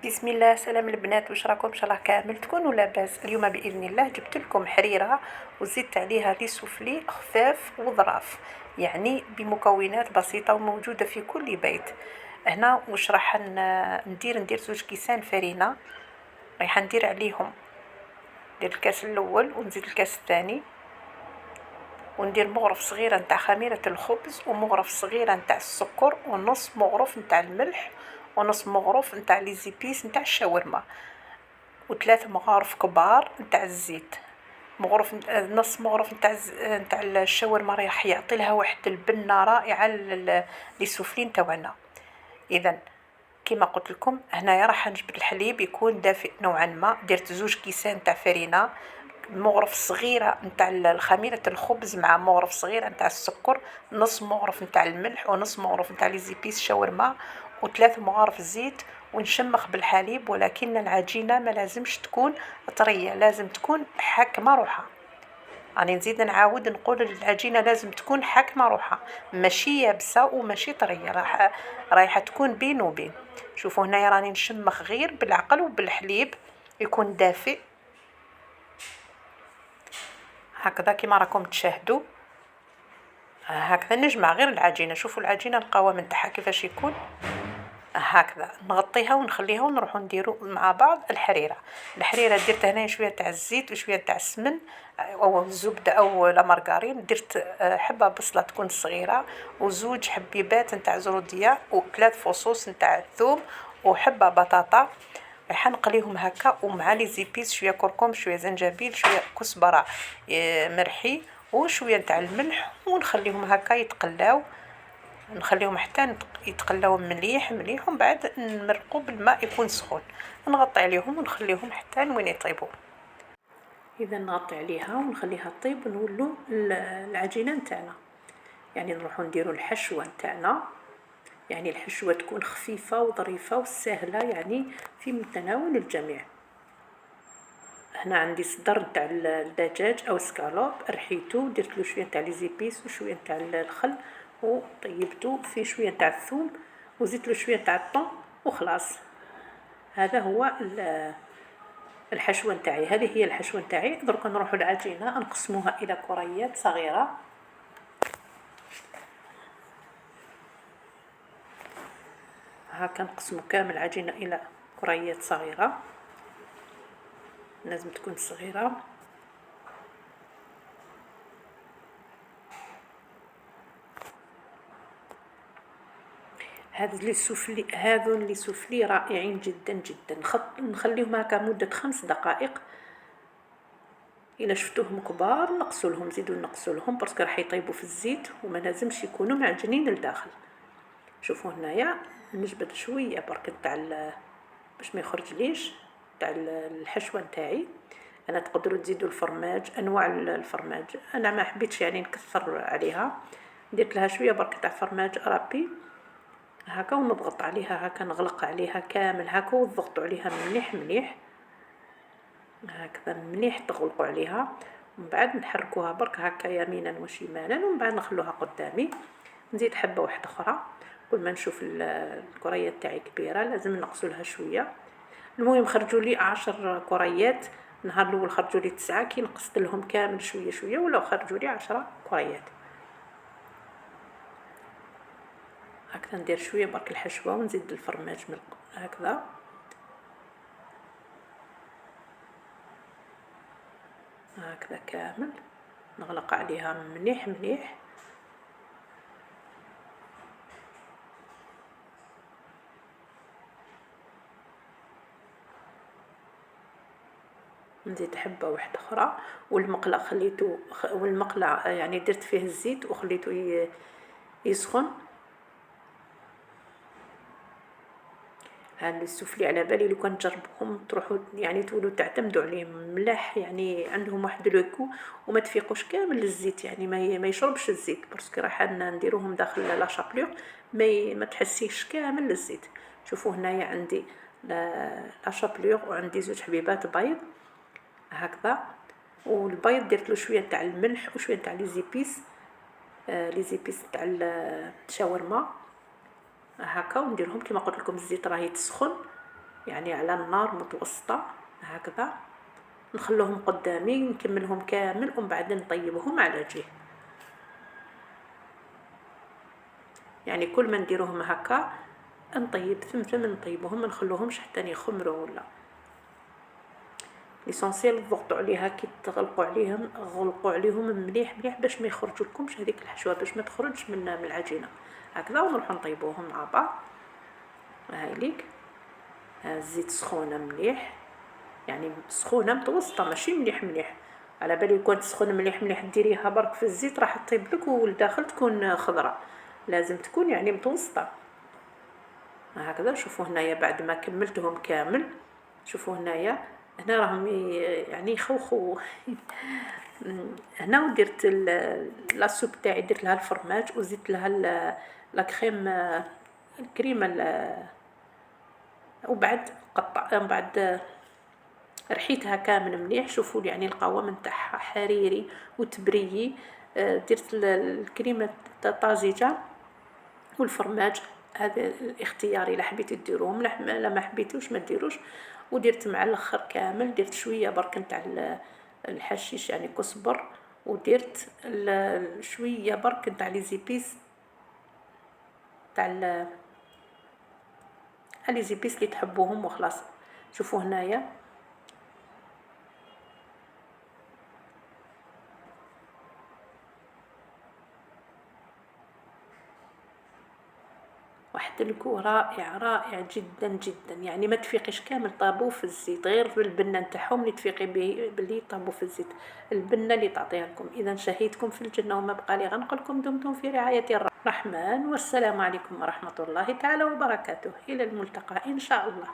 بسم الله. سلام البنات، واش راكم؟ ان شاء الله كامل تكونوا لاباس. اليوم باذن الله جبت لكم حريره وزدت عليها لي سوفلي خفاف وظراف، يعني بمكونات بسيطه وموجوده في كل بيت. هنا واش راح ندير زوج كيسان فرينه، راح ندير عليهم الكاس الاول ونزيد الكاس الثاني، وندير مغرف صغيره نتاع خميره الخبز ومغرف صغيره نتاع السكر ونص مغرف نتاع الملح ونص مغرف نتاع لي زيبيس نتاع الشاورما، وثلاث مغارف كبار نتاع الزيت. مغرف نص مغرف نتاع الشاورما راح يعطي لها واحد البنه رائعه لي سوفلين تاعنا. اذا كما قلت لكم هنايا راح نجبد الحليب يكون دافئ نوعا ما. درت زوج كيسان تاع فرينه، مغرف صغيره نتاع الخميره الخبز مع مغرف صغيره نتاع السكر، نص مغرف نتاع الملح ونص مغرف نتاع لي زيبيس شاورما، وثلاث مغارف زيت، ونشمخ بالحليب. ولكن العجينه ما لازمش تكون طريه، لازم تكون حاكمه روحها. راني نزيد نعاود نقول العجينه لازم تكون حاكمه روحها، ماشي يابسه وماشي طريه، رايحه تكون بين وبين. شوفوا هنايا راني نشمخ غير بالعقل وبالحليب يكون دافئ هكذا كما راكم تشاهدوا. هكذا نجمع غير العجينه. شوفوا العجينه القوام نتاعها كيفاش يكون هكذا. نغطيها ونخليها ونروحوا نديروا مع بعض الحريره. درت هنا شويه تاع الزيت وشويه تاع السمن او الزبده او لا مارغرين. درت حبه بصله تكون صغيره وزوج حبيبات نتاع زروديه وثلاث فصوص نتاع الثوم وحبه بطاطا. راح نقليهم هكا، ومع لي زيبيس شويه كركم شويه زنجبيل شويه كزبره مرحي وشويه نتاع الملح، ونخليهم هكا يتقلاو. نخليهم حتى يتقلاو مليح مليح، ومن بعد نمرقوا بالماء يكون سخون. نغطي عليهم ونخليهم حتى وين يطيبوا. اذا نغطي عليها ونخليها طيب ونولوا العجينه نتاعنا. يعني نروحوا نديروا الحشوه نتاعنا، يعني الحشوه تكون خفيفه وظريفه وسهله، يعني في متناول الجميع. هنا عندي صدر تاع الدجاج او سكالوب، رحيته درت له شويه تاع لي زيبيس وشويه تاع الخل وطيبته في شويه تاع الثوم وزدت له شويه تاع الطون وخلاص. هذا هو الحشوه نتاعي. هذه هي الحشوه نتاعي. درك نروحوا العجينه نقسموها الى كريات صغيره. هكا نقسموا كامل العجينه الى كريات صغيره، لازم تكون صغيره. هذو لي سوفلي رائعين جدا جدا. نخليهم هكا مده 5 دقائق. الا شفتوهم كبار نقصوا لهم، زيدوا نقصوا لهم برسك راح يطيبوا في الزيت وما لازمش يكونوا معجنين لداخل. شوفوا هنايا نجبد شويه برك تاع باش ما يخرجليش تاع الحشوه نتاعي. انا تقدروا تزيدوا الفرماج، انواع الفرماج. انا ما حبيتش يعني نكثر عليها، درت لها شويه برك تاع فرماج ارابي هكا، ونضغط عليها هكا، نغلق عليها كامل هكا وضغطوا عليها مليح مليح هكذا مليح، تغلقوا عليها. ومن بعد نحركوها برك هكا يمينا وشمالا، ومن بعد نخلوها قدامي. نزيد حبه واحده اخرى. كل ما نشوف الكريات تاعي كبيره لازم نقصوا لها شويه. المهم خرجوا لي 10 كريات. النهار الاول خرجوا لي 9، كي نقصت لهم كامل شويه شويه ولا خرجوا لي 10 كريات. هكذا ندير شويه برك الحشوه ونزيد الفرماج من هكذا هكذا كامل، نغلق عليها مليح مليح. نزيد حبه واحده اخرى. والمقله خليته والمقله يعني درت فيه الزيت وخليته يسخن. هاد السفلي على بالي لو كان تجربوهم تروحوا يعني تولوا تعتمدوا عليهم ملاح، يعني عندهم واحد لوكو وما تفيقوش كامل الزيت، يعني ما يشربش الزيت برسك راح نديروهم داخل لا شابلور ما تحسيش كامل الزيت. شوفوا هنايا عندي لا شابلور وعندي زوج حبيبات بيض هكذا، والبيض درت له شويه تاع الملح وشويه تاع لي زيبيس تاع الشاورما هكا، ونديرهم كما قلت لكم الزيت راهي تسخن يعني على النار متوسطة هكذا، نخلوهم قدامي نكملهم كامل ومن بعد نطيبهم على جهة. يعني كل ما نديروهم هكا نطيب ثم نطيبهم، ما نخلوهمش حتى يخمروا ولا. ليسونسيال ضغطوا عليها كي تغلقوا عليهم، غلقوا عليهم مليح مليح باش ما يخرجوا لكمش هذيك الحشوه، باش ما تخرجش من العجينه هكذا. ونروحوا نطيبوهم مع بعض. هاي ليك الزيت سخونه مليح، يعني سخونه متوسطه ماشي مليح مليح. على بالي يكون تسخن مليح مليح ديريها برك في الزيت راح تطيب لك والداخل تكون خضراء، لازم تكون يعني متوسطه هكذا. شوفوا هنايا بعد ما كملتهم كامل، شوفوا هنايا هنا راهم يعني يخوخوا هنا. ودرت لاصوب تاعي، درت لها الفرماج وزدت لها لا كريم، الكريمه وبعد من بعد رحيتها كامل مليح. شوفوا يعني القوام نتاعها حريري وتبريي. درت الكريمه طازجه والفرماج، هذا الاختياري، لا حبيتو ديروهم لا ما حبيتوش ما ديروش. ودرت مع الاخر كامل درت شويه برك نتاع الحشيش يعني كزبر، ودرت شويه برك نتاع لي زيبيس تاع لي زيبيس اللي تحبوهم وخلاص. شوفوا هنايا واحد الكو رائع رائع جدا جدا، يعني ما تفيقيش كامل طابوه في الزيت، غير في البنه نتاعهم اللي تفيقي باللي طابوا في الزيت، البنه اللي تعطيها لكم. اذا شهيتكم في الجنه وما بقى لي غنقولكم دمتم في رعايه الرحمن، والسلام عليكم ورحمه الله تعالى وبركاته. الى الملتقى ان شاء الله.